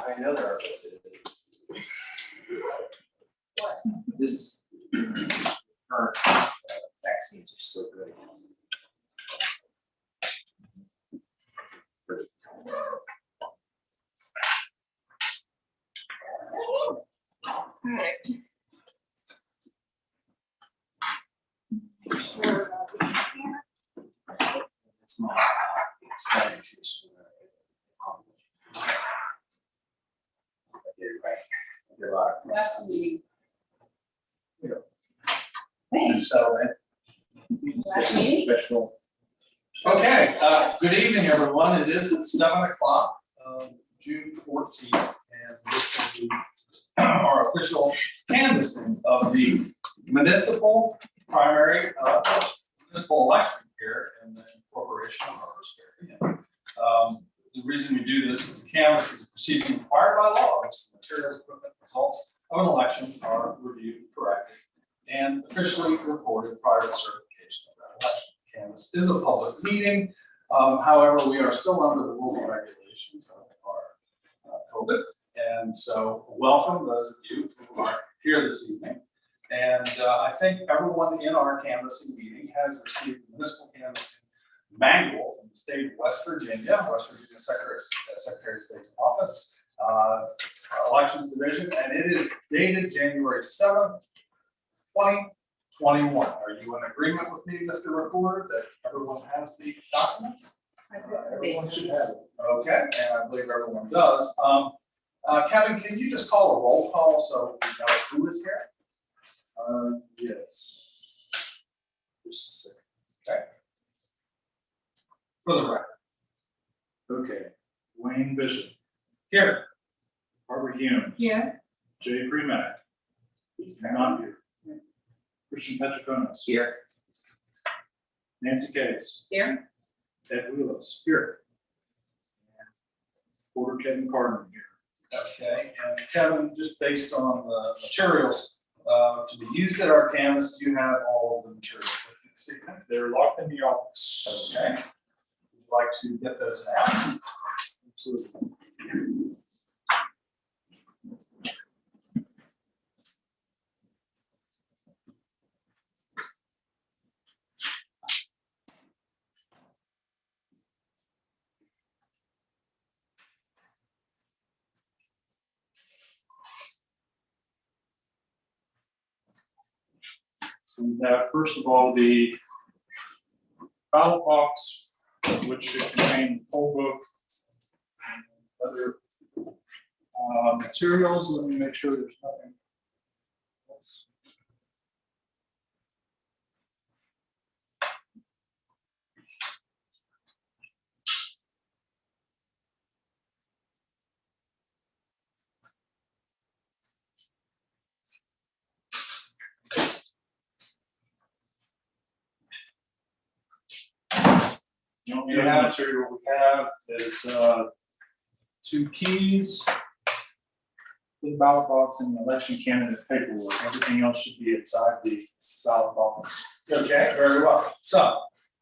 I know there are. What? This current vaccines are still good against it. All right. It's my expenditures. I did it right. I did a lot of That's processes. me. And so Last meeting? special. Okay, good evening, everyone. It is at 7 o'clock, June 14th, and this will be our official canvassing of the municipal primary municipal election here in the corporation of Harpersburg. The reason we do this is the canvass is a procedure required by law, which the materials, equipment, results of an election are reviewed, corrected, and officially recorded prior to certification of that election. Canvass is a public meeting. However, we are still under the rules and regulations of our COVID. And so welcome those of you who are here this evening. And I think everyone in our canvassing meeting has received the municipal canvassing manual from the state of West Virginia Secretary of State's office, elections division, and it is dated January 7th, 2021. Are you in agreement with me, Mr. Recorder, that everyone has the documents? Everyone should have it. Okay, and I believe everyone does. Kevin, can you just call a roll call so we know who is here? Yes. Just a second. Okay. For the record. Okay, Wayne Bishop, Here. Barbara Humes. Yeah. Jay Premack, not here. Christian Petroconis. Here. Nancy Case. Here. Ed Wheelis. Here. And Porter Kevin Carter here. Okay, and Kevin, just based on the materials to be used at our canvas, do you have all of the materials with you this evening? They're locked in the office. Okay. Would you like to get those out? Absolutely. So we have, first of all, the ballot box, which should contain the poll book and other materials. Let me make sure there's nothing else. The only other material we have is 2 keys, the ballot box, and the election candidate paperwork. Everything else should be inside the ballot box. Okay, very well. So,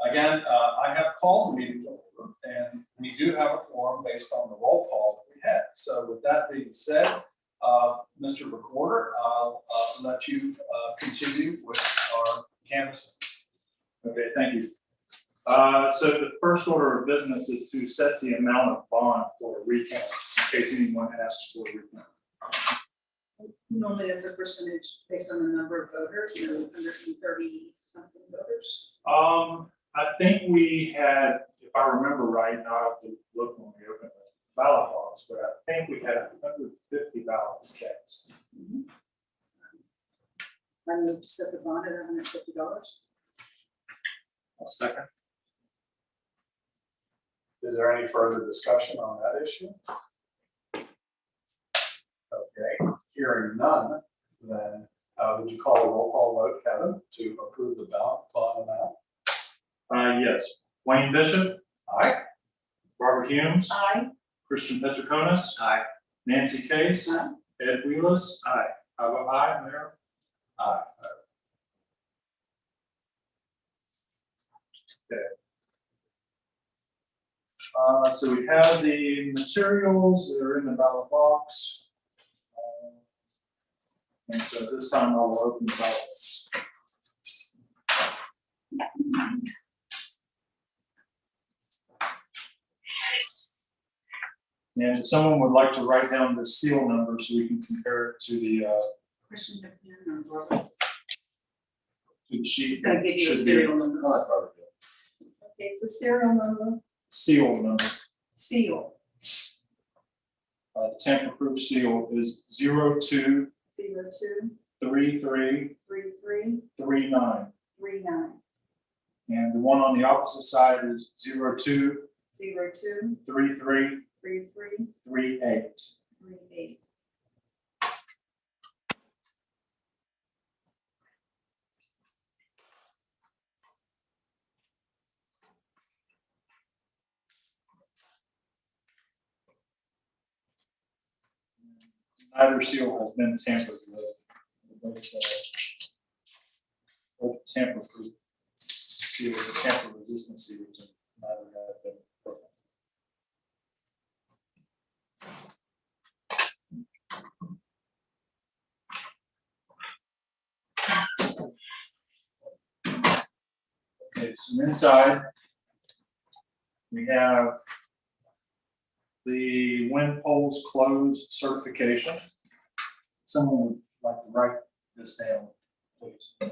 again, I have called the meeting to order, and we do have a quorum based on the roll call that we had. So with that being said, Mr. Recorder, I'll let you continue with our canvassing. Okay, thank you. So the first order of business is to set the amount of bond for a recount, in case anyone asks for a recount. Normally it's a percentage based on the number of voters, 130 something voters. I think we had, if I remember right, and I'll have to look when we open the ballot box, but I think we had 150 ballots cast. I moved to set the bond at $150. A second. Is there any further discussion on that issue? Okay, hearing none, then would you call a roll call vote, Kevin, to approve the bond amount? Yes. Wayne Bishop, Aye. Barbara Humes, Aye. Christian Petroconis, Aye. Nancy Case, Aye. Ed Wheelis. Aye. How about aye, Mayor? Aye. Okay. So we have the materials that are in the ballot box. And so this time I will open the ballot box. And if someone would like to write down the seal number so we can compare it to the Question of him or Robert? sheet. He's gonna give you a Should be serial number. Oh, that's probably good. Okay, it's a serial number, Seal number. seal, The tamper-proof seal is 023339. 023339, And the one on the opposite side is 023338. 023338. Neither seal has been tampered with. Both tamper-proof seals, tamper-resistant seals, and neither have been broken. Okay, so inside, we have the when polls close certification. Someone would like to write this down, please.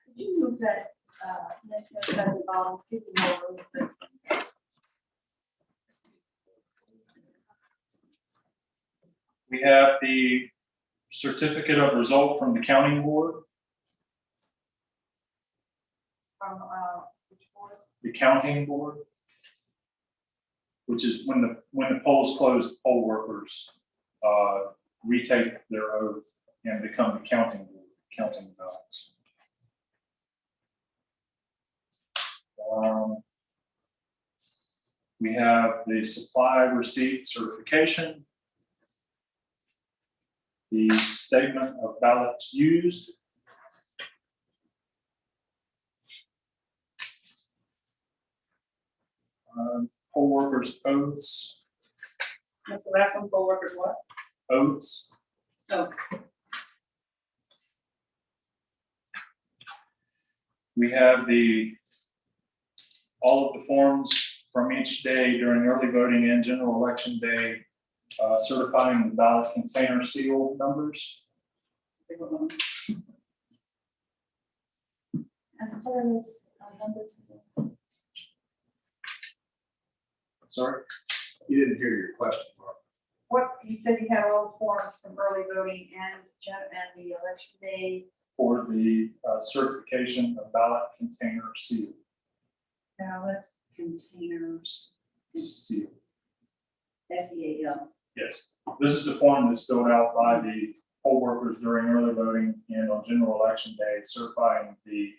Could you move that, let's go to the bottom, people know a little bit. We have the certificate of result from the counting board, From, which board? the counting board, which is when the polls close, poll workers retake their oath and become the counting board, counting ballots. We have the supply receipt certification, the statement of ballots used, poll workers' oaths, That's the last one, poll workers what? oaths, Oh, we have all of the forms from each day during early voting and general election day, certifying the ballot container seal numbers. they were on. And what are those numbers? Sorry? You didn't hear your question, Mark. What, you said you had all the forms from early voting and the election day For the certification of ballot container seal. Ballot containers, Seal. SEAL. Yes. This is the form that's filled out by the poll workers during early voting and on general election day, certifying the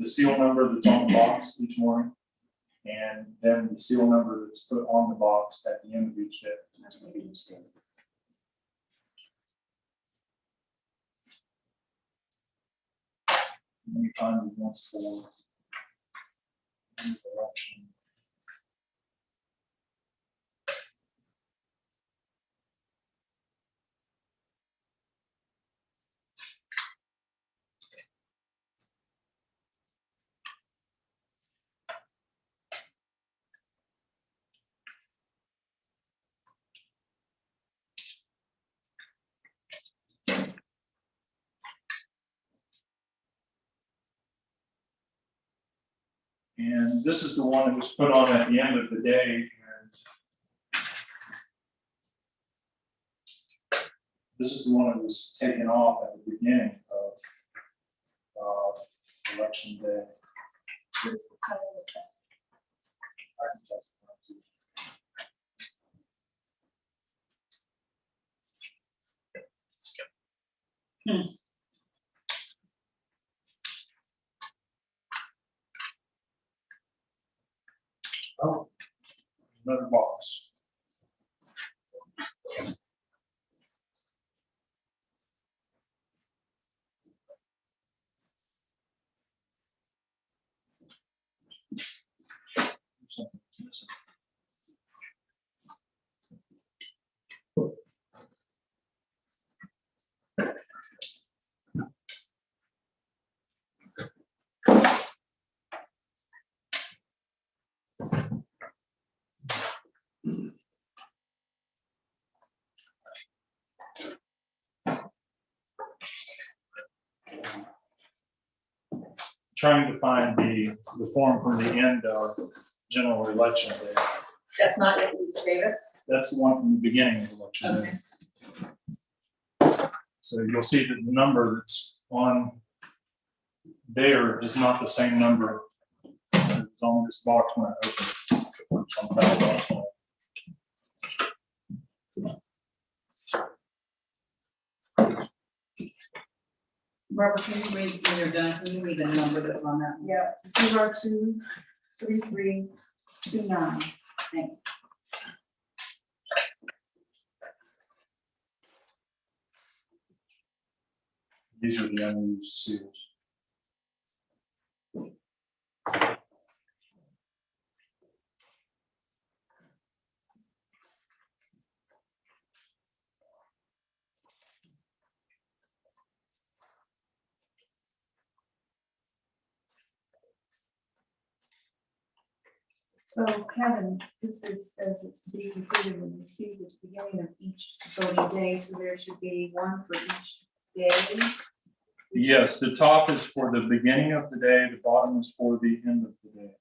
seal number that's on the box each morning, and then the seal number that's put on the box at the end of each day. That's what we understand. Let me find the ones for election. And this is the one that was put on at the end of the day. And this is the one that was taken off at the beginning of election day. Here's the title of that. I can testify to. Oh, another box. Something's missing. Trying to find the form from the end of general election day. That's not it, Louis Davis? That's the one from the beginning of election day. Okay. So you'll see that the number that's on there is not the same number that's on this box when I open it. It's on the ballot box. Barbara, can you read, when you're done, can you read the number that's on that? Yeah, 023329. Thanks. These are the unused seals. So Kevin, this is, says it's to be completed and received at the beginning of each voting day, so there should be one for each day. Yes, the top is for the beginning of the day, the bottom is for the end of the day.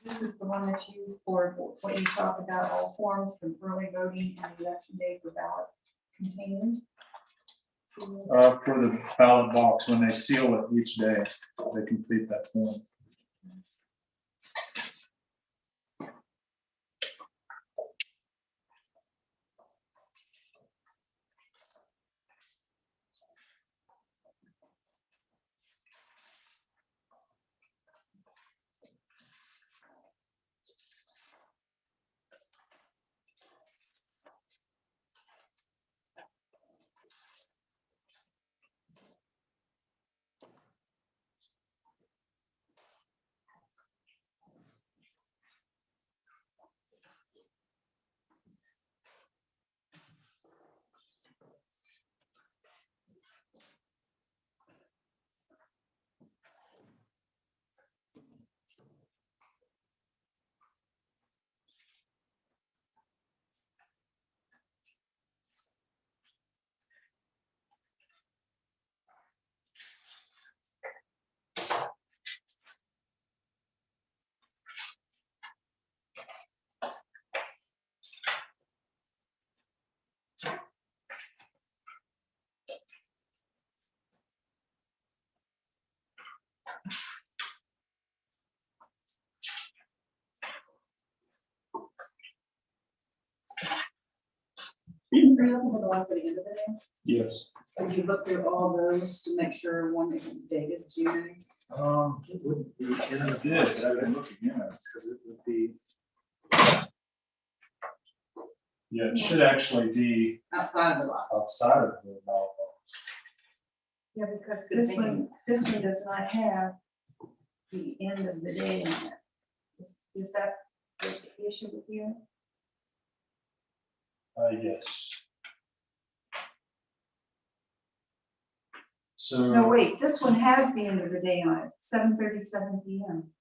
This is the one that's used for what you talk about, all forms from early voting and election day for ballot containers. For the ballot box, when they seal it each day, they complete that form. Are you looking for the one for the end of the day? Yes. Did you look through all those to make sure one isn't dated June? It wouldn't be in this, I would look again, because it would be. Yeah, it should actually be Outside of the box? outside of the ballot box. Yeah, because this one does not have the end of the day on it. Is that the issue with you? Yes. So. No, wait, this one has the end of the day on it, 7:37 PM.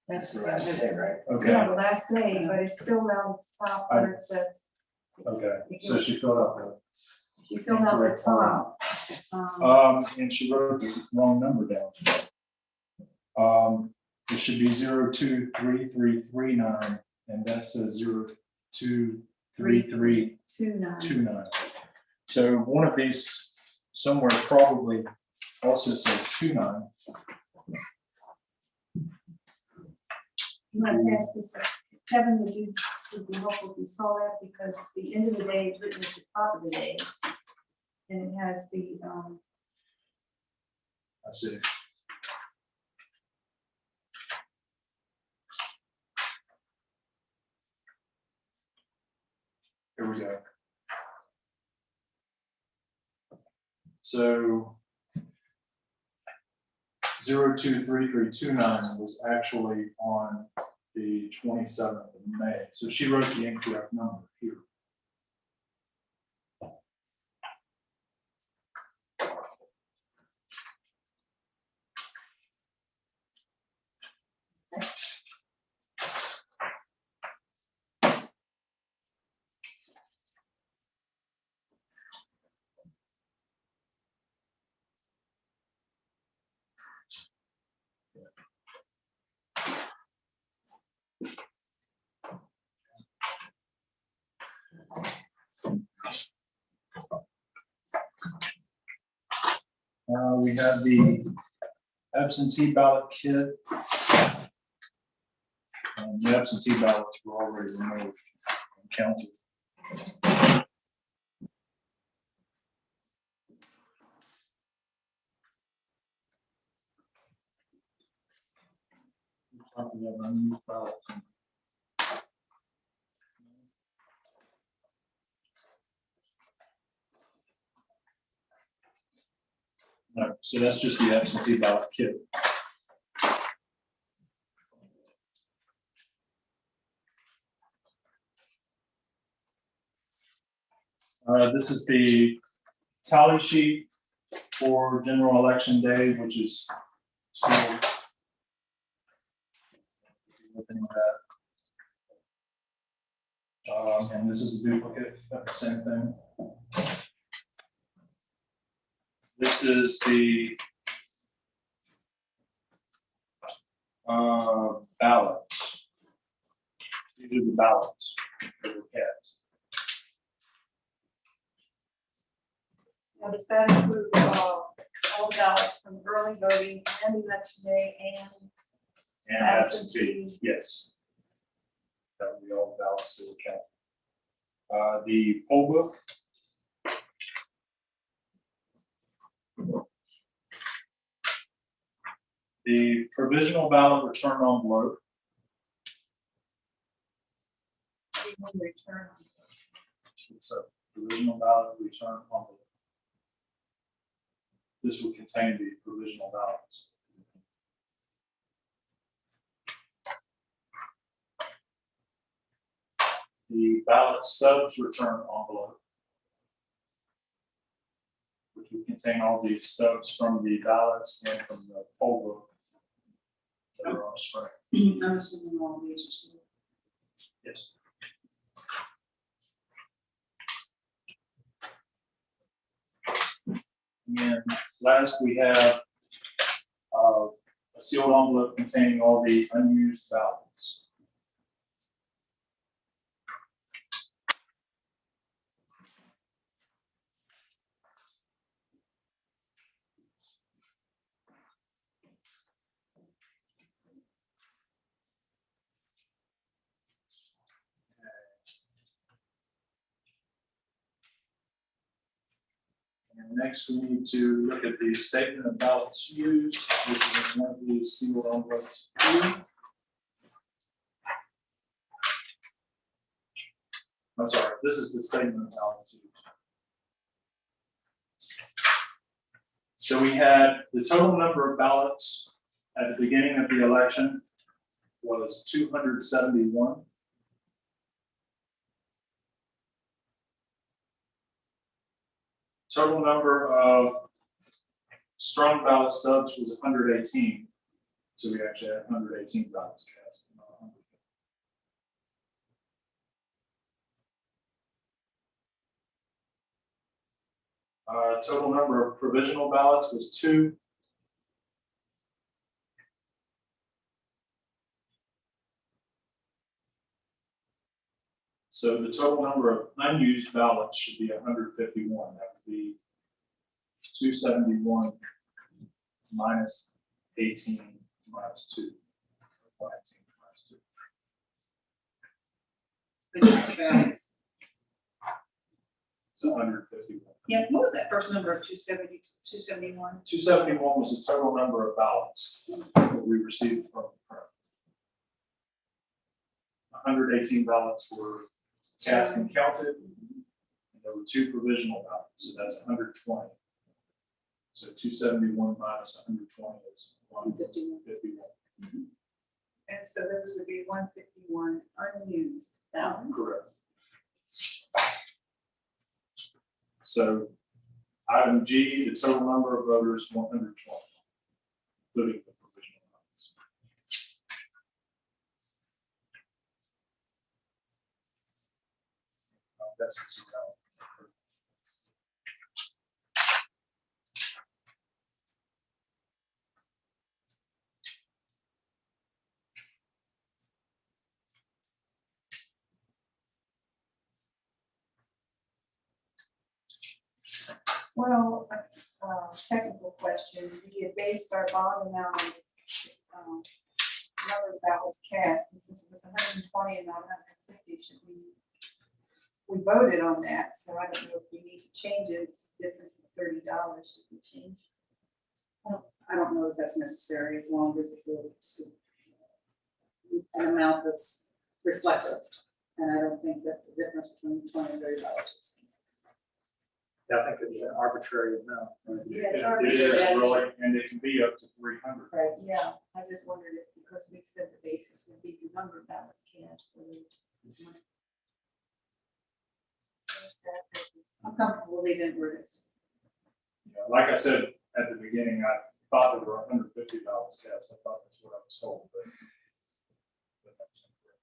That's the last day, right? Okay, Yeah, the last day, but it's still down the top where it says, okay, so she filled out the, you filled out the top. and she wrote the wrong number down. It should be 023339, and that says 023329. 29. So one of these somewhere probably also says 29. You might pass this, Kevin, would be helpful if you saw that, because the end of the day is written at the top of the day. And it has the, I see. Here we go. So 023329 was actually on the 27th of May. So she wrote the incorrect number here. We have the absentee ballot kit. The absentee ballots were already removed and counted. We have unused ballots. No, so that's just the absentee ballot kit. This is the tally sheet for general election day, which is still looking at that. And this is a duplicate of the same thing. This is the ballots. These are the ballots that were cast. Now, does that include all ballots from early voting and election day And absentee, yes. That would be all the ballots that were counted. The poll book. The provisional ballot return envelope. return? It's a provisional ballot return envelope. This will contain the provisional ballots. The ballot stubs return envelope, which would contain all these stubs from the ballots and from the poll book that are on the screen. I'm assuming all of these are sealed. Yes. And last, we have a sealed envelope containing all the unused ballots. And next, we need to look at the statement of ballots used, which is in one of these sealed envelopes here. I'm sorry, this is the statement of ballots used. So we had the total number of ballots at the beginning of the election was 271. Total number of strong ballot stubs was 118. So we actually had 118 ballots cast. Not 100. Total number of provisional ballots was 2. So the total number of unused ballots should be 151. That would be 271 minus 18 minus 2. 19 minus 2. But ballots. It's 151. Yeah, what was that first number of 270, 271? 271 was the total number of ballots that we received from the print. 118 ballots were cast and counted. And there were 2 provisional ballots, so that's 120. So 271 minus 120 is 151. And so those would be 151 unused ballots. Correct. So item G, the total number of voters, 120, including the provisional ballots. That's the zero. Well, technical question, we had based our bond amount on number of ballots cast, and since it was 120 and not 150, should we voted on that, so I don't know if we need to change it, it's a difference of $30, should we change? I don't know if that's necessary, as long as it's an amount that's reflective. And I don't think that the difference between $20 and $30 is. I think it's an arbitrary amount. Yeah, it's It already is said. really, and it can be up to 300. Right, yeah, I just wondered if, because we said the basis would be the number of ballots cast, whether it's. I'm comfortable leaving it where it is. Yeah, like I said at the beginning, I thought there were 150 ballots cast. I thought that's what I was told, but that's incorrect.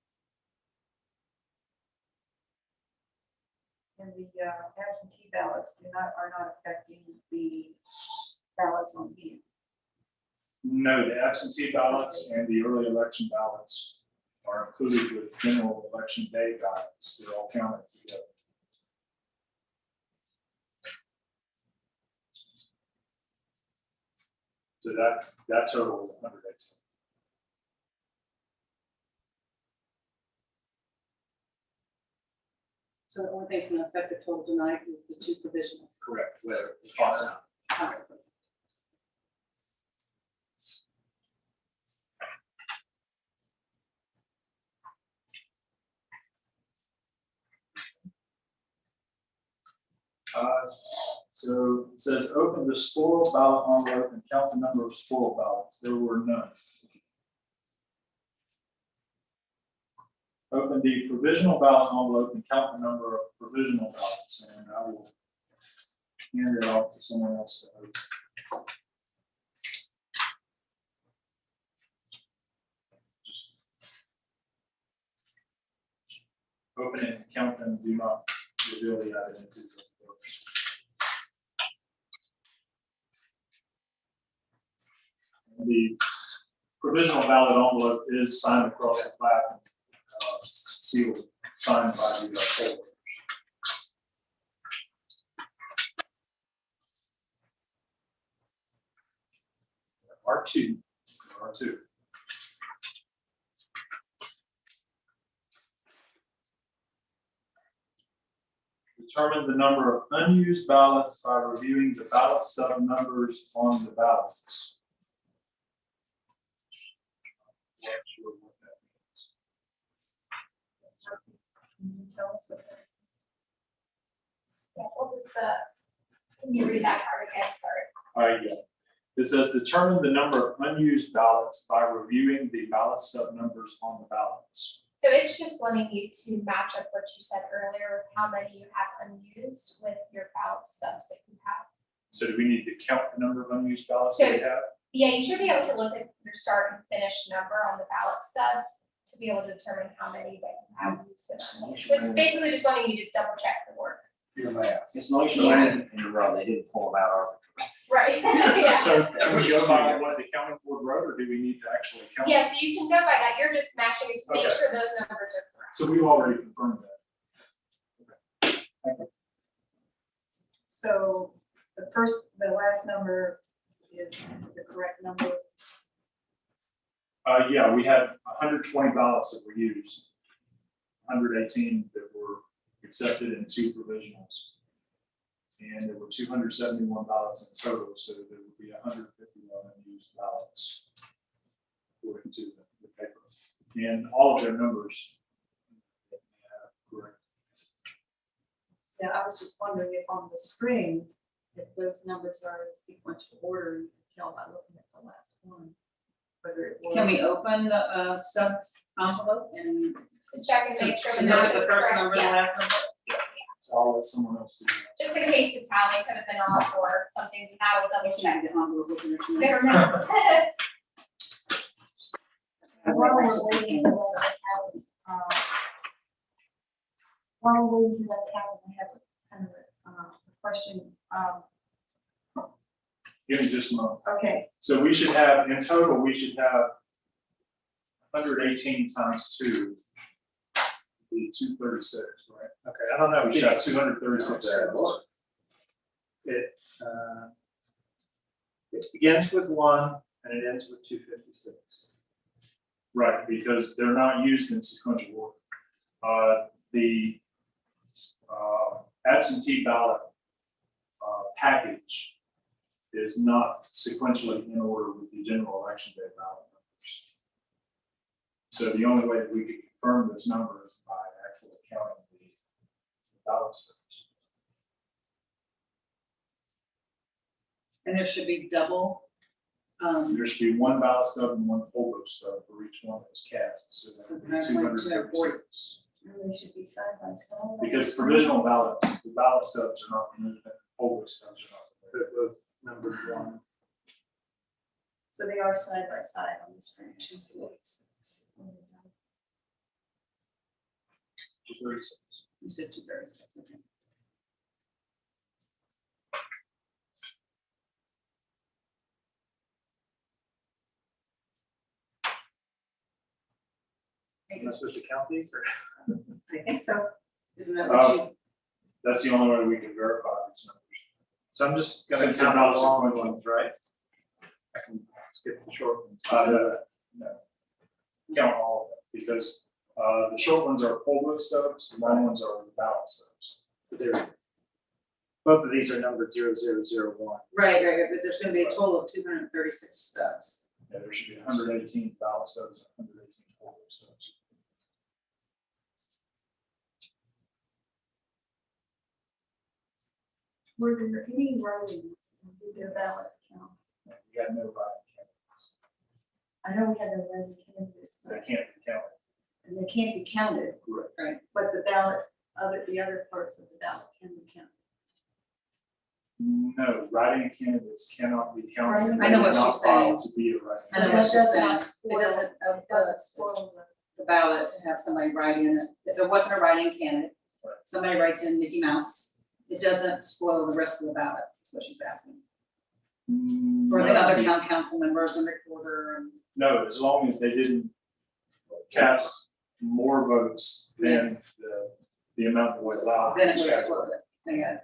And the absentee ballots are not affecting the ballots on here. No, the absentee ballots and the early election ballots are included with general election day ballots. They're all counted together. So that total is 108. So the only thing that's going to affect the total tonight is the 2 provisionals. Correct. Whether it costs out. Possibly. So it says open the spoil ballot envelope and count the number of spoil ballots. There were none. Open the provisional ballot envelope and count the number of provisional ballots, and I will hand it off to someone else to open. Just open it and count them, do not reveal the identity of the votes. The provisional ballot envelope is signed across the flag, sealed, signed by the poll workers. R2. R2. Determine the number of unused ballots by reviewing the ballot stub numbers on the ballots. Not sure what that means. Can you tell us what that? Yeah, what was the, can you read that part again, sorry? Yeah. It says determine the number of unused ballots by reviewing the ballot stub numbers on the ballots. So it's just wanting you to match up what you said earlier with how many you have unused with your ballot stubs that you have. So do we need to count the number of unused ballots that we have? Yeah, you should be able to look at your start and finish number on the ballot stubs to be able to determine how many that you have used and unused. So it's basically just wanting you to double check the work. Your math. As long as you went in a row, they didn't pull them out arbitrarily. Right. Yeah. So can we go by what the counting board wrote, or do we need to actually count? Yeah, so you can go by that. You're just matching it to make Okay. sure those numbers are correct. So we've already confirmed that. So the last number is the correct number. Yeah, we had 120 ballots that were used, 118 that were accepted in 2 provisionals. And there were 271 ballots in total, so there would be 151 unused ballots according to the paper. And all of their numbers, correct Yeah, I was just wondering if on the screen, if those numbers are in sequential order, you can tell by looking at the last one. Whether it was. Can we open the stub envelope and To check and make sure to the look at number the is first correct, number and the yes. last number? So I'll let someone else do that. Just in case the tally could have been off or something, I will double check. The envelope opener tonight. Never mind. While we're waiting for that tally, while we're waiting for that tally, I have a kind of a question. Give me just a moment. Okay, So we should have, in total, we should have 118 times 2, be 236, right? Okay, I don't know. We should have 236. It begins with 1 and it ends with 256. Right, because they're not used in sequential order. The absentee ballot package is not sequentially in order with the general election day ballot numbers. So the only way that we could confirm this number is by actually counting the ballot slips. And there should be double, There should be 1 ballot stub and 1 poll vote stub for each one that is cast, so So that it's would be 240. 236. and they should be side by side. Because provisional ballots, the ballot stubs are not removed, and poll vote stubs are not removed. They're both numbered 1. So they are side by side on the screen. 246. 236. You said 236, okay. Am I supposed to count these or? I think so. Isn't that what you, That's the only way we can verify these numbers. So I'm just gonna Since they're count not the long sequential. ones, right? I can skip the short ones. No. Count all of them, because, the short ones are poll vote stubs, the long ones are ballot stubs. Both of these are numbered 0001. right, but there's gonna be a total of 236 stubs. Yeah, there should be 118 ballot stubs, and 118 poll vote stubs. Were there any writings? Did their ballots count? And you got no writing candidates, I know we had the writing candidates, they but can't be counted. and they can't be counted, Correct. but the ballot, the other parts of the ballot can be counted. No, writing candidates cannot be counted. I know what They are not she's saying. filed To be a writing. I know But what that she's does saying. not It spoil- doesn't, It doesn't spoil the ballot to have somebody write in it. If there wasn't a write-in candidate, Right. somebody writes in Mickey Mouse, it doesn't spoil the rest of the ballot, that's what she's asking. For the No, other town council members and recorder and. No, as long as they didn't cast more votes than Yes. the amount that would allow. Then it would each explode it. I got it.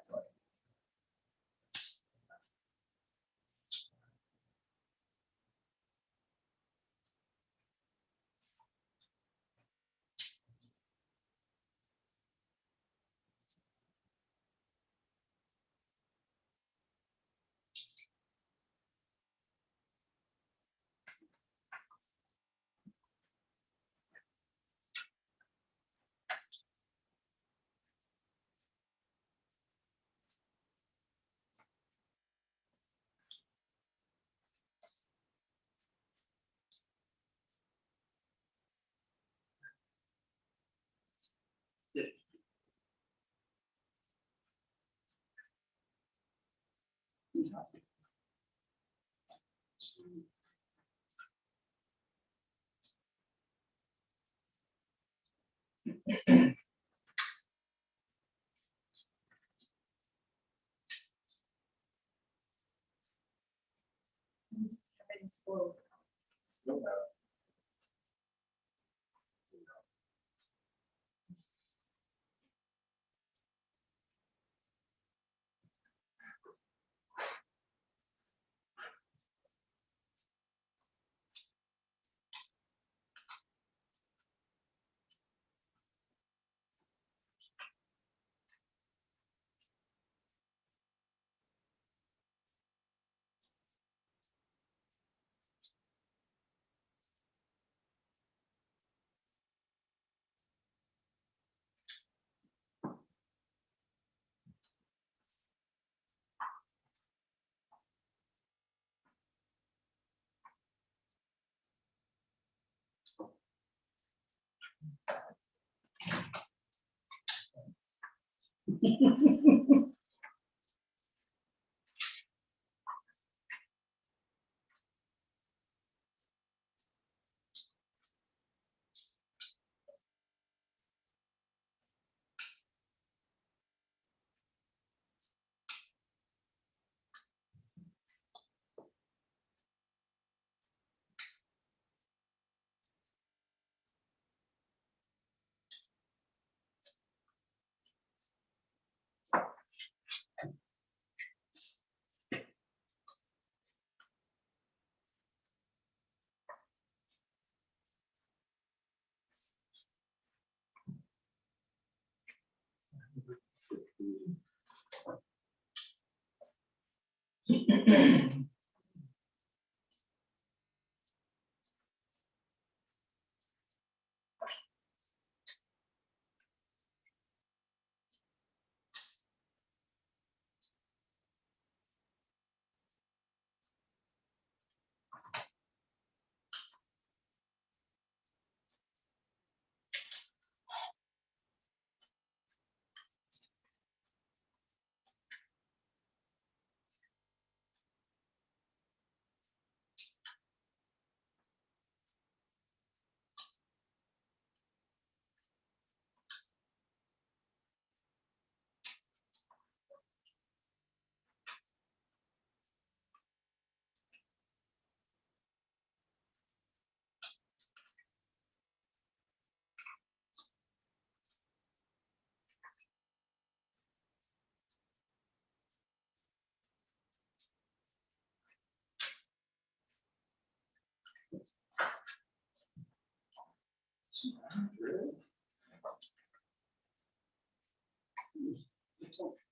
Everything spoiled. No, no.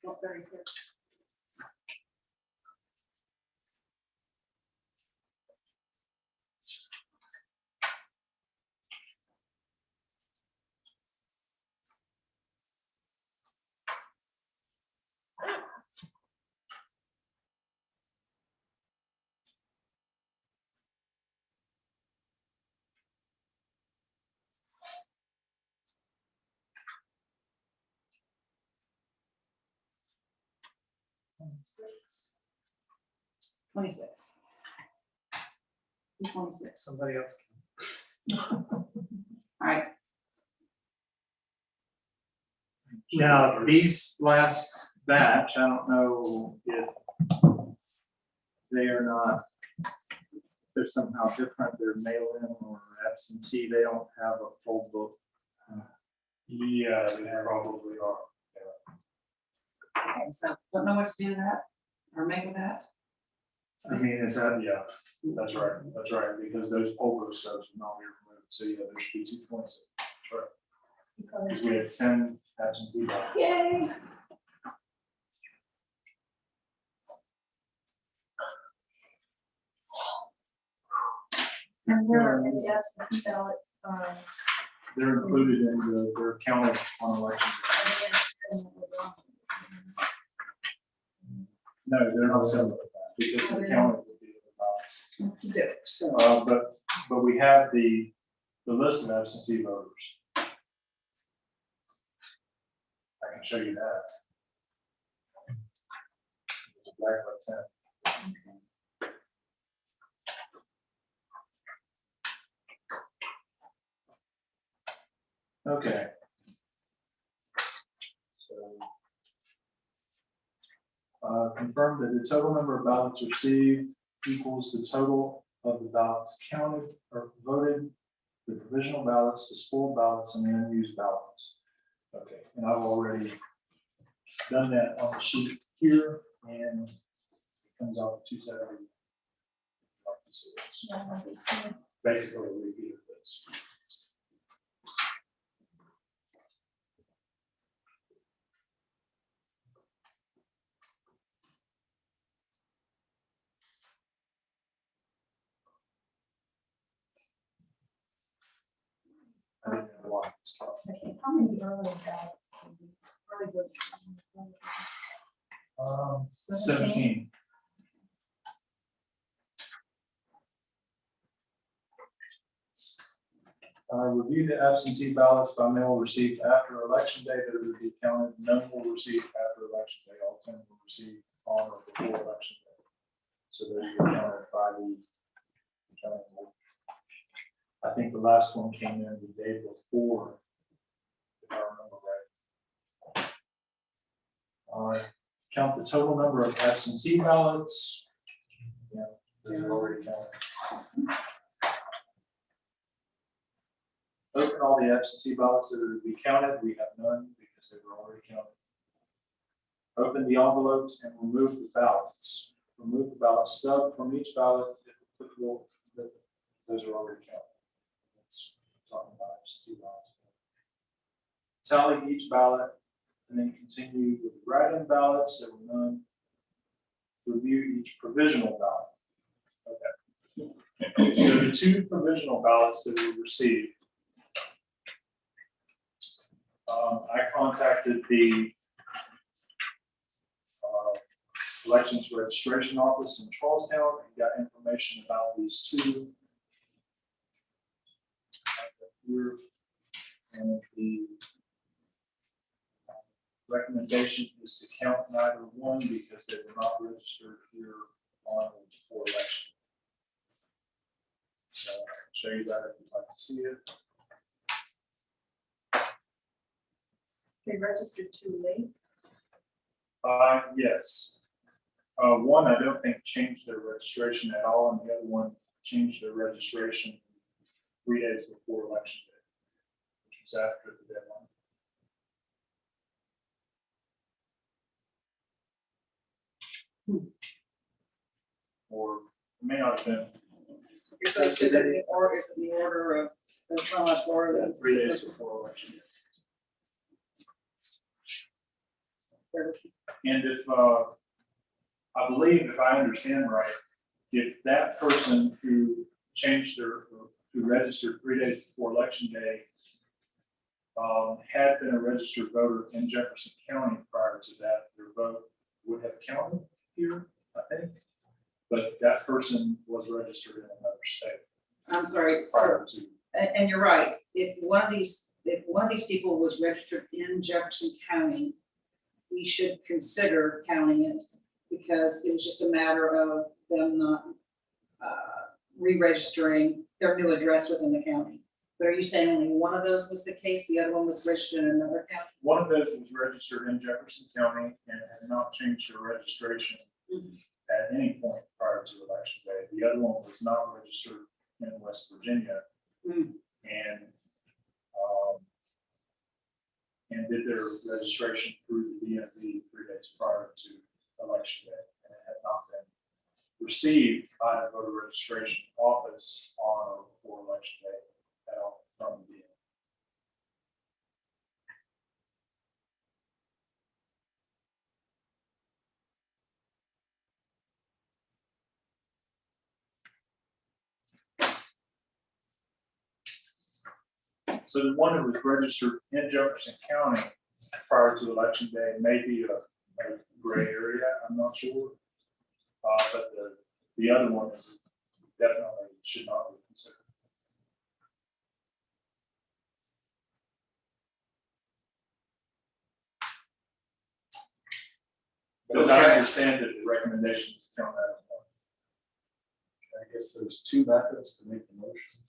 Don't very good. Twenty-six. 26. Somebody else. All right, Now, these last batch, I don't know if they are not, they're somehow different, they're mail-in or absentee, they don't have a full book. Yeah, they probably are. okay, so don't know what to do with that or make with that. I mean, is that, Yeah, that's right, because those pogo stubs will not be removed, so yeah, there should be 226, that's right. Because we had 10 absentee ballots. Yay. And where are the absentee ballots, They're included in their county on elections. No, they're not separate, because the county would be the ballots. To do, so. But we have the list of absentee voters. I can show you that. It's exactly what's in. Okay. Confirm that the total number of ballots received equals the total of the ballots counted or voted, the provisional ballots, the spoiled ballots, and the unused ballots. Okay, and I've already done that on the sheet here, and it comes out to 270. Basically, a repeat of this. I didn't have a lot of stuff. Okay, how many early ballots? Early votes? 17. Review review the absentee ballots by mail received after election day that will be counted. None will receive after election day. All 10 will receive on or before election day. So those were counted by the counting board. I think the last one came in the day before, if I remember right. Count the total number of absentee ballots. Yeah, they're already counted. Open all the absentee ballots that are to be counted. We have none because they were already counted. Open the envelopes and remove the ballots. Remove the ballot stub from each ballot if applicable. Those are already counted. That's talking about absentee ballots. Tally each ballot and then continue with write-in ballots. There were none. Review each provisional ballot. Okay. So the 2 provisional ballots that we received, I contacted the elections registration office in Charlestown and got information about these 2. Here, and the recommendation is to count neither one because they were not registered here on or before election. So I can show you that if you'd like to see it. They registered too late. Yes. One, I don't think changed their registration at all, and the other one changed their registration 3 days before election day, which was after the deadline. Or it may not have been. So is it the or is it the order of, the how much order that? 3 days before election day. And if, I believe if I understand right, if that person who changed their, who registered 3 days before election day, had been a registered voter in Jefferson County prior to that, their vote would have counted here, I think. But that person was registered in another state I'm sorry, prior so, to. and you're right, if one of these people was registered in Jefferson County, we should consider counting it, because it was just a matter of them not re-registering their new address within the county. But are you saying only one of those was the case, the other one was registered in another county? One of those was registered in Jefferson County and had not changed their registration at any point prior to election day. The other one was not registered in West Virginia and did their registration through the DMV 3 days prior to election day, and it had not been received by the voter registration office on or before election day at all from the DMV. So the one that was registered in Jefferson County prior to election day may be a gray area, I'm not sure. But the other one is definitely should not be considered. Because I Okay. understand that the recommendation is to count that as one. I guess there's 2 methods to make the motion.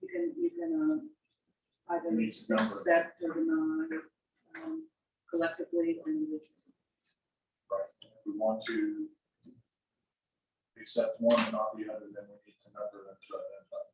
You can either Needs a number. accept or deny collectively or individually. Right. If we want to accept one and not the other, then we need to number them to identify.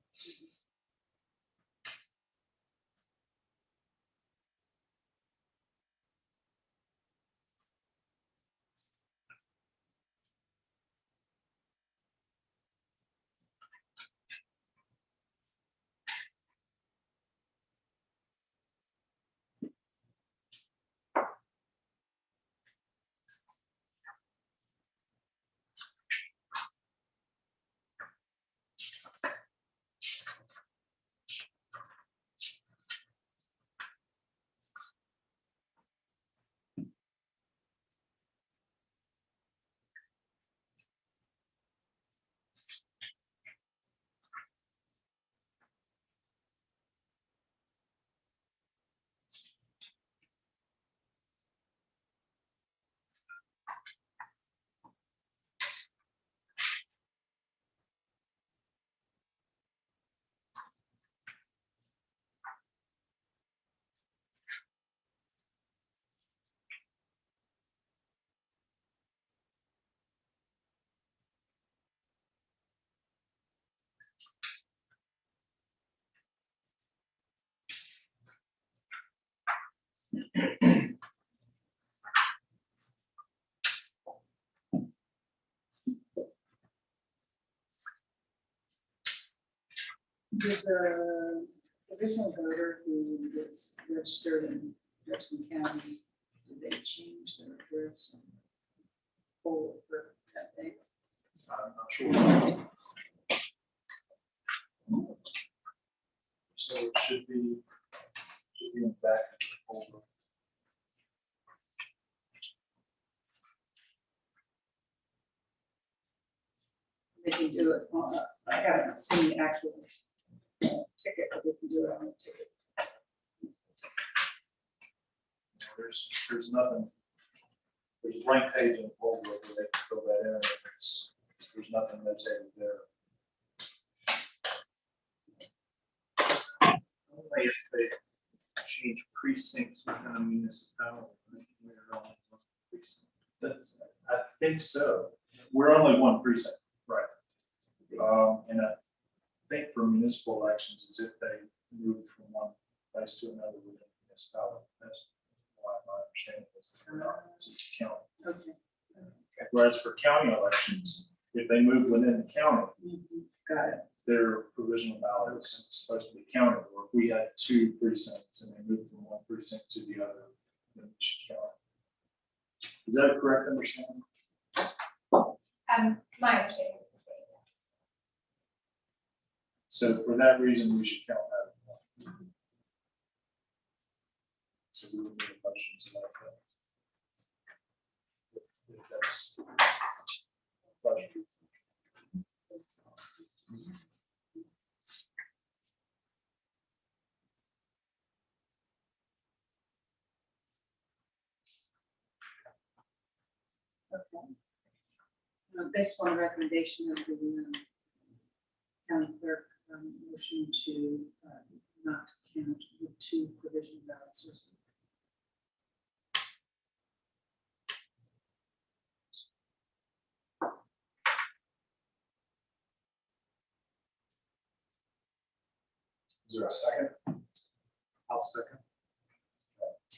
Did the provisional voter who was registered in Jefferson County, did they change their address and poll for that day? I'm not sure. So it should be in the back of the folder. They can do it on, I haven't seen the actual ticket, but they can do it on a ticket. There's nothing, there's a blank page in the folder where they can fill that in, and there's nothing that's added there. Only if they change precincts within a municipality. We're only one precinct. I think so. We're only one precinct, right? And I think for municipal elections, is if they move from one place to another within the municipality. That's why my understanding is that they're not in each county. Okay. Whereas for county elections, if they move within the county, Got it. their provisional ballot is supposed to be counted. Or if we had two precincts and they moved from one precinct to the other, then we should count. Is that a correct understanding? My understanding is the same, yes. So for that reason, we should count that. So we would need a motion to that effect. If that's. Okay. Based on the recommendation of the county clerk, motion to not count the two provisional ballots. Is there a second? I'll second.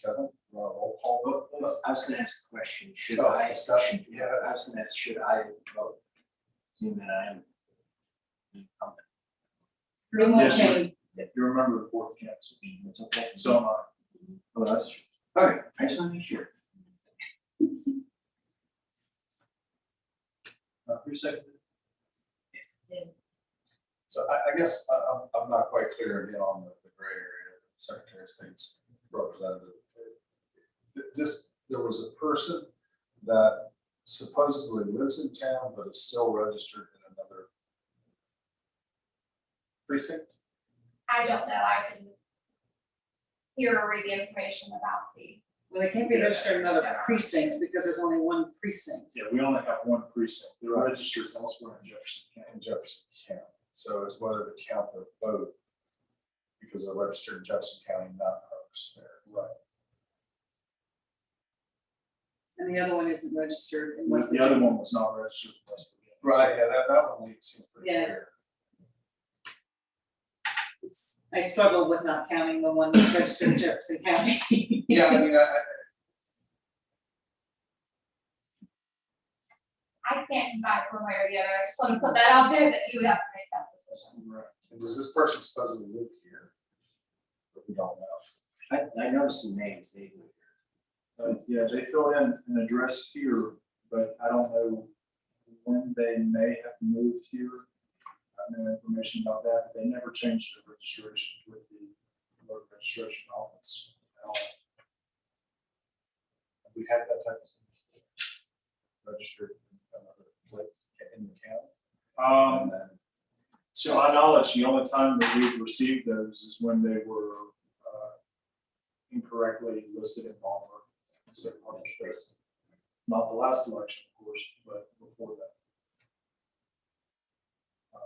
Kevin, roll call vote, please. I was gonna ask a question, should Oh, I, discussion. yeah, I was gonna ask, should I vote? Seeing that I am. incumbent. It won't Yes, change. You remember the fourth council, It's okay. so am I. Oh, that's true. All right, I just want to make sure. Who seconded? So I guess I'm not quite clear again on the gray area, Secretary of State's representative. There was a person that supposedly lives in town, but is still registered in another precinct? I don't know, I didn't hear or read the information about the, Well, they can't be registered in another precinct because there's only one precinct. Yeah, we only have one precinct. They're registered elsewhere in Jefferson County. In Jefferson County. So it's whether to count their vote because they're registered in Jefferson County, not Harvest Fair. Right. And the other one isn't registered in West The other Virginia. one was not registered in West Virginia. Right, yeah, that one seems pretty Yeah. clear. I struggle with not counting the one that's registered in Jefferson County. Yeah, I mean, I can't decide one way or the other, I just want to put that out there that you would have to make that decision. Right. and does this person supposedly live here? But we don't know. I noticed the names, they live here. Yeah, they fill in an address here, but I don't know when they may have moved here. I have no information about that. They never changed their registration with the voter registration office at all. We had that type of registered in another place in the county. And then To my knowledge, the only time that we've received those is when they were incorrectly listed in Baltimore instead of Harvest Fair. Not the last election, of course, but before that.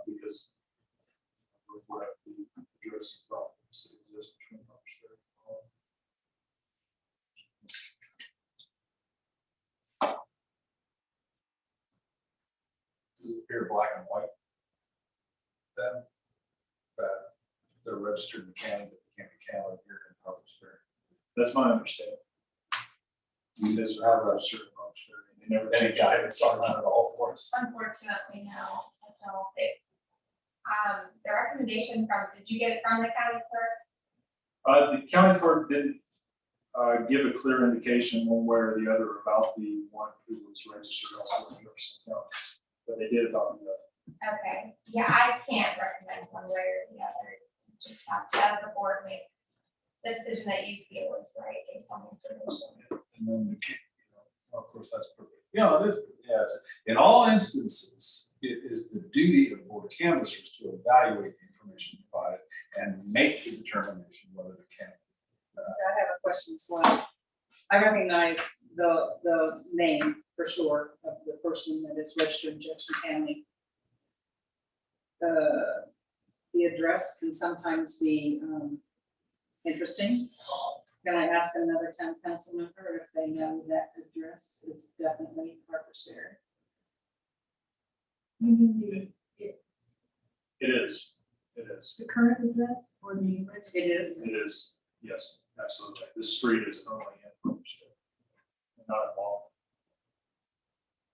Because we're at the addressing problems that exist between Harvest Fair and Baltimore. does it appear black and white? Then that they're registered in the county, but they can't be counted here in Harvest Fair. That's my understanding. You just have registered in Harvest Fair. They never Any changed guidance on that at all for us? Unfortunately, no, I don't, the recommendation from, did you get it from the county clerk? The county clerk didn't give a clear indication one way or the other about the one who was registered also in Jefferson County, but they did about the other. Okay, yeah, I can't recommend one way or the other. You just have to, as the board, make the decision that you feel is right based on information. And then the, of course, that's perfect. Yeah, it is, yeah, in all instances, it is the duty of the board of canvassers to evaluate the information provided and make the determination whether the candidate. So I have a question as well. I recognize the name for sure of the person that is registered in Jefferson County. The address can sometimes be interesting. Can I ask another town council member if they know that address is definitely Harper's Ferry? You mean It is, the current address or the? It is. it is, yes, absolutely. This street is only in Harpersville, not involved.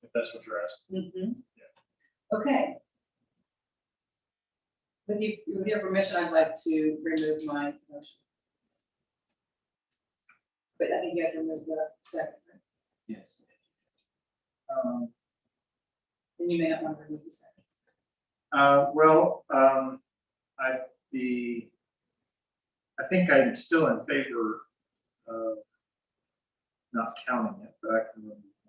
If that's what you're asking. Mm-hmm. Okay. With your permission, I'd like to remove my motion. But I think you have to remove the second, right? Yes. And you may not want to remove the second. I think I'm still in favor of not counting it, but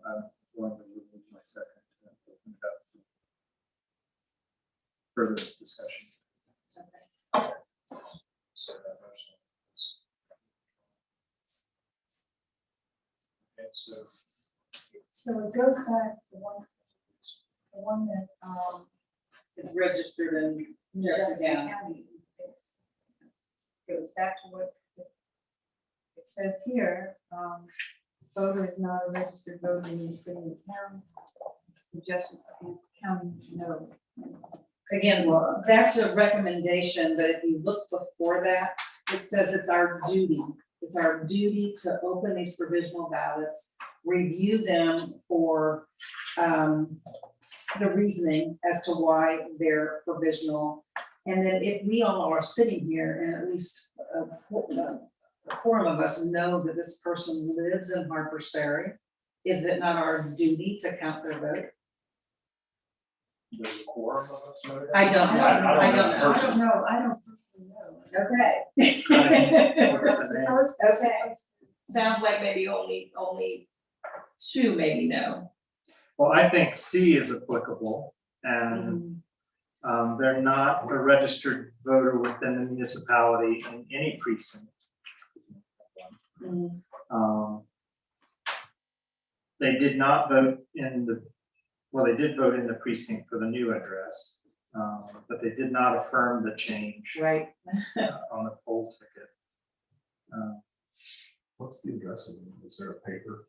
I'm going to remove my second. And open it up for further discussion. Okay. So that motion. Okay, so So it goes back to the one that, It's registered in Jefferson County. It's- Goes back to what it says here, voter is not a registered voter in the city or county. Suggestion of the county, no. Again, that's a recommendation, but if you look before that, it says it's our duty. It's our duty to open these provisional ballots, review them for the reasoning as to why they're provisional. And then if we all are sitting here and at least a quorum of us know that this person lives in Harper's Ferry, is it not our duty to count their vote? there's a quorum of us. know that? I don't know. I don't know. I don't personally know. Okay. Okay. Sounds like maybe only two maybe know. Well, I think C is applicable, and they're not a registered voter within the municipality in any precinct. Mm. They did not vote in they did vote in the precinct for the new address, but they did not affirm the change Right. on the poll ticket. What's the address of it? Is there a paper?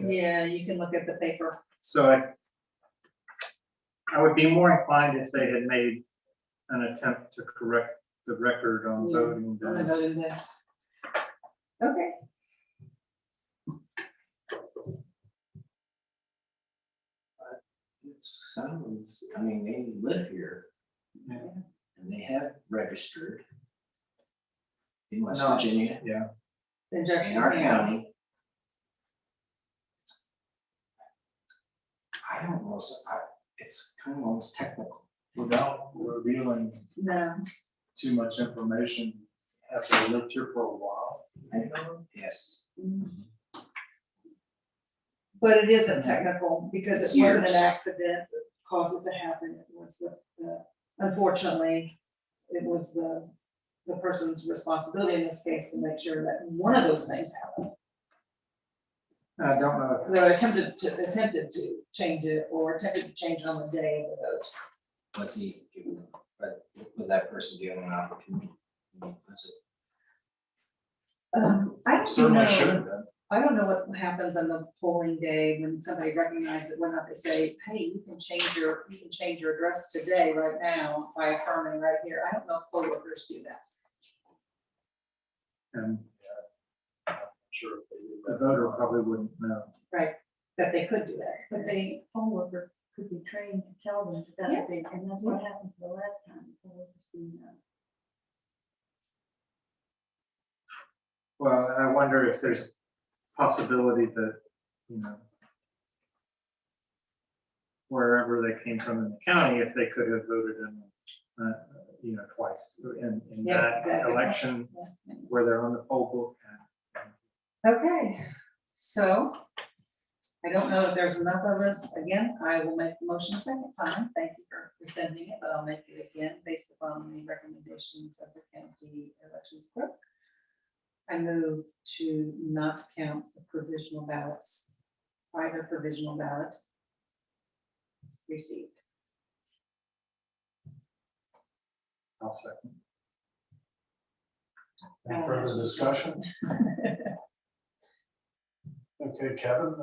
Yeah, you can look at the paper. So I would be more inclined if they had made an attempt to correct the record on Yeah, voting. On the than- voting day. Okay. It sounds, I mean, they live here. And they have registered. In West No. Virginia, Yeah, In in Jefferson our County. county. I don't know, it's kind of almost technical. Without revealing No. too much information, have they lived here for a while? Yes. But it isn't technical because It's it wasn't an years. accident that caused it to happen. It was unfortunately, it was the person's responsibility in this case to make sure that one of those things happened. I don't know if They attempted to change it or attempted to change it on the day of the vote. Was he, but was that person given an opportunity? Was it? I don't Certainly know. should have been. I don't know what happens on the polling day when somebody recognizes whether or not they say, hey, you can change your address today, right now, by affirming right here. I don't know if poll workers do that. and I'm sure if they did the that. voter probably wouldn't know. Right, that they could do that. But the poll worker could be trained to tell them that that's what they, and that's what happened the last time. Before we seen that. Well, I wonder if there's possibility that, you know, wherever they came from in the county, if they could have voted in, you know, twice in Yeah, that exactly. election Yeah. where they're on the poll book. Okay, so I don't know if there's enough of us. Again, I will make the motion a second time. Thank you for resending it, but I'll make it again based upon the recommendations of the county elections clerk. I move to not count the provisional ballots, either provisional ballot received. I'll second. Any further discussion? Okay, Kevin,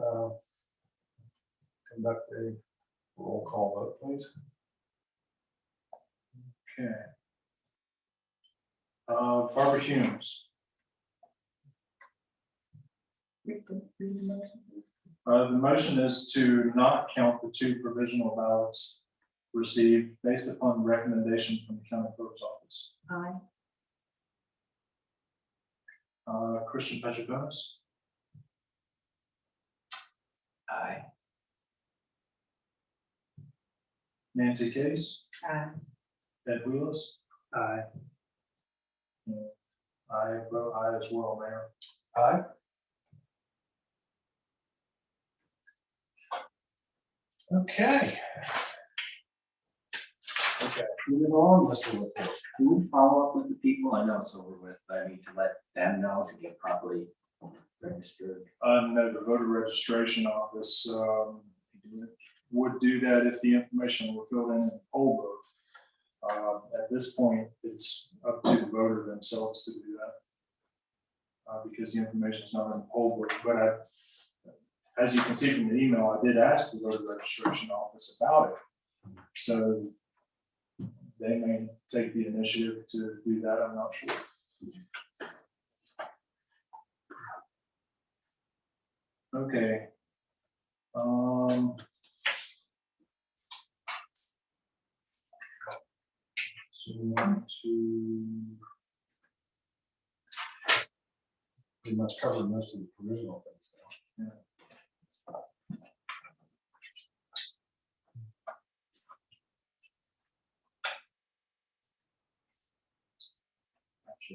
conduct a roll call vote, please. Okay. Barbara Humes, the motion is to not count the 2 provisional ballots received based upon recommendation from the county clerk's office. Aye. Christian Petroponis, Aye. Nancy Case, Aye. Ed Wheelis. Aye. I vote aye as well, Mayor. Aye. Okay. Okay, moving on, Mr. Whitmore. Can we follow up with the people? I know it's over with, but I need to let them know to get properly registered. No, the voter registration office would do that if the information were filled in the poll book. At this point, it's up to the voter themselves to do that. Because the information is not in the poll book, but as you can see from the email, I did ask the voter registration office about it. So they may take the initiative to do that, I'm not sure. Okay. So we want to, Pretty much covered most of the provisional things now.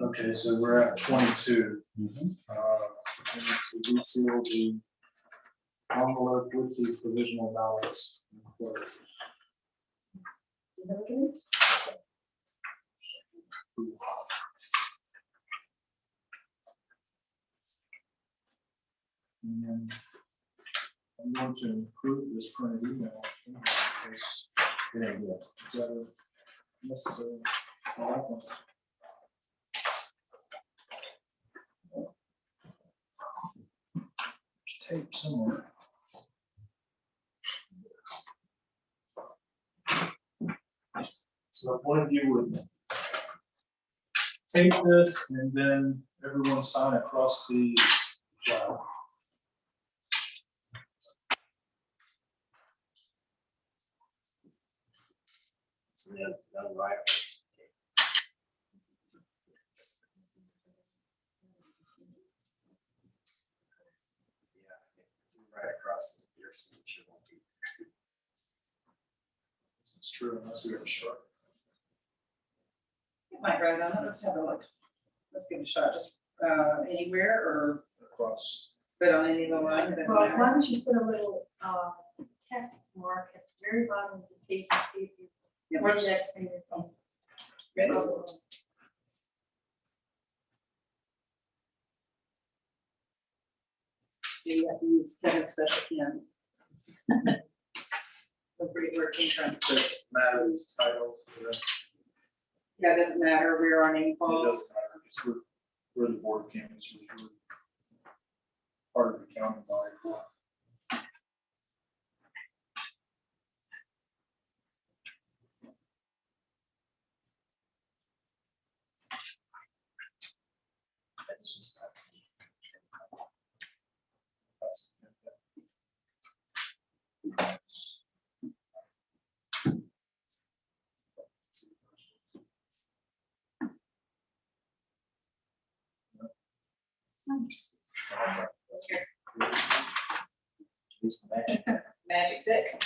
okay, so we're at 22. Mhm. We need to reseal the envelope with the provisional ballots. And then I'm going to include this printed email in case. Good idea. So, necessary. There's tape somewhere. So if one of you would take this and then everyone sign across the file. So they'll write. Yeah, right across your signature won't be. This is true unless we have a short. You might write on it. Let's have a look. Let's give it a shot. Just anywhere or Across. put on any little line. It doesn't Well, matter. why don't you put a little test mark at the very bottom of the tape and see if you Yeah, where works. that's finger from. Ready? You have to use Kevin's special pen. Don't forget where it came from. Doesn't matter these titles. Yeah, it doesn't matter where our name It falls. doesn't matter, because we're the board of canvassers, we're part of the county body. It's the magic. Magic pick.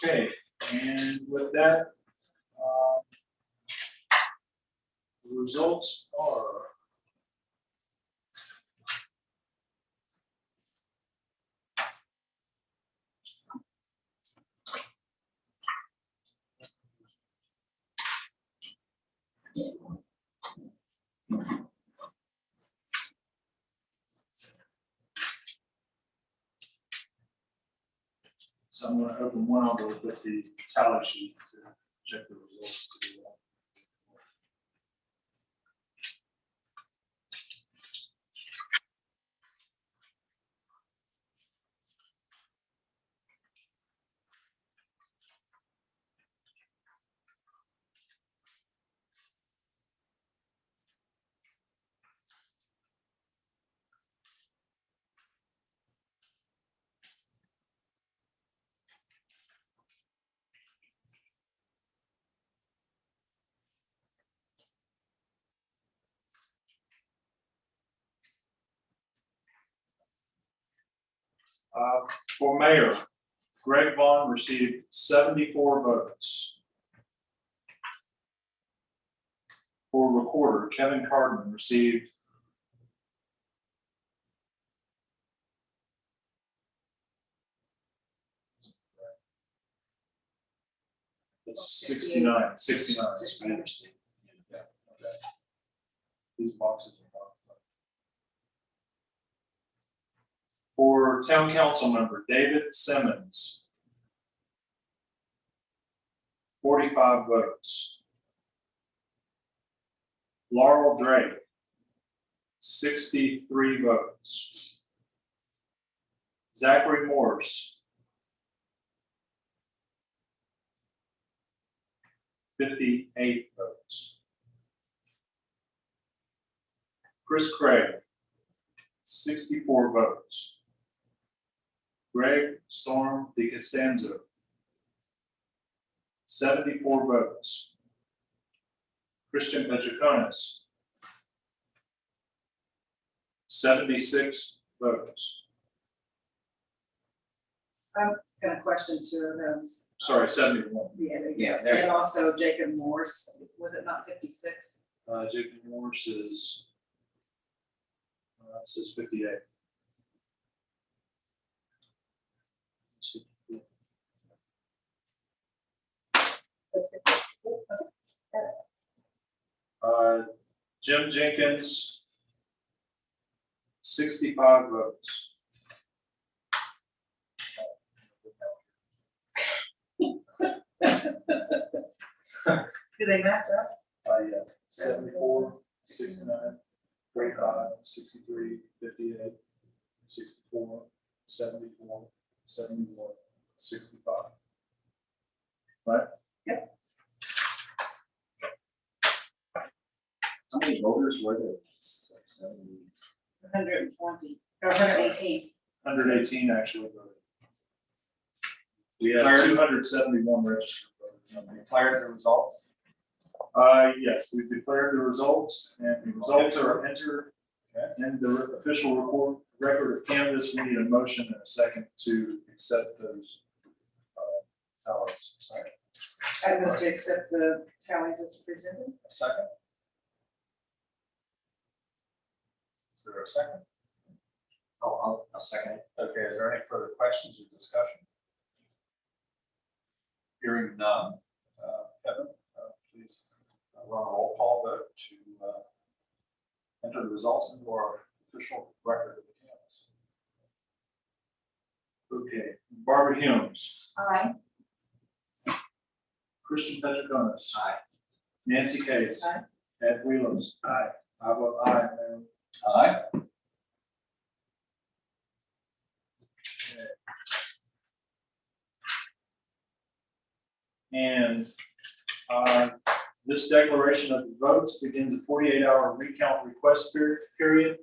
Okay, and with that, the results are. So I'm gonna open one envelope with the tally sheet to check the results. For mayor, Greg Vaughn received 74 votes. For recorder, Kevin Cardin received 69. Yeah, okay. These boxes are marked. For town council member, David Simmons, 45 votes. Laurel Drake, 63 votes. Zachary Morse, 58 votes. Chris Craig, 64 votes. Greg Storm DiCostanzo, 74 votes. Christian Petroconis, 76 votes. I'm gonna question two of them. Sorry, 71. Yeah, there you And go. also Jacob Morse, was it not 56? Jacob Morse is, says 58. That's 50. Jim Jenkins, 65 votes. Do they match up? Yeah, 74, 69, 45, 63, 58, 64, 74, 71, 65. Right? Yep. How many voters were there? 120, or 118. 118 actually voted. We had Declared- 271 registered voters. Declared the results. Yes, we've declared the results, and the results are entered in the official record of canvas. We need a motion and a second to accept those tallies. I move to accept the tallies as presented. A second? Is there a second? Oh, I'll second it. Okay, is there any further questions or discussion? Hearing none, Kevin, please run a roll call vote to enter the results into our official record of the canvas. Okay, Barbara Humes, Aye. Christian Petroconis, Aye. Nancy Case. Aye. Ed Wheelos. Aye. I vote aye, Mayor. Aye. And this declaration of the votes begins a 48-hour recount request period.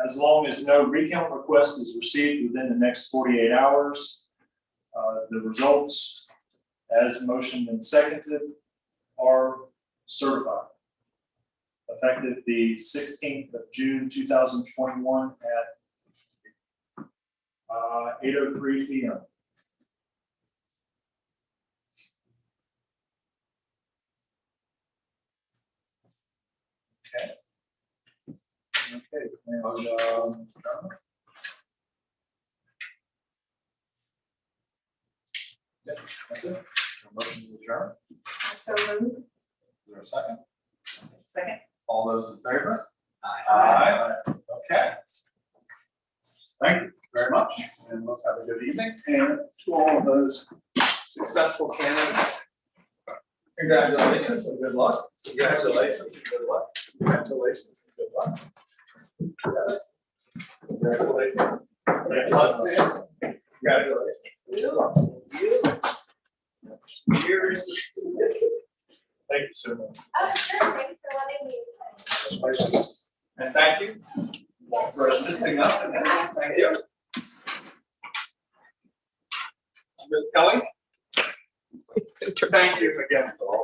As long as no recount request is received within the next 48 hours, the results, as motioned and seconded, are certified. Effective the 16th of June, 2021 at 8:03 p.m. Okay, and, yeah, that's it. A motion to adjourn. So moved. Is there a second? Second. All those in favor? Aye. Okay. Thank you very much, and let's have a good evening, and to all of those successful candidates, congratulations and good luck. Congratulations and good luck. Congratulations and good luck. Congratulations. Congratulations. Thank you so much. Oh, sure, thanks for letting me. Congratulations. And thank you for assisting us in that. Thank you. Ms. Kelly? Thank you again for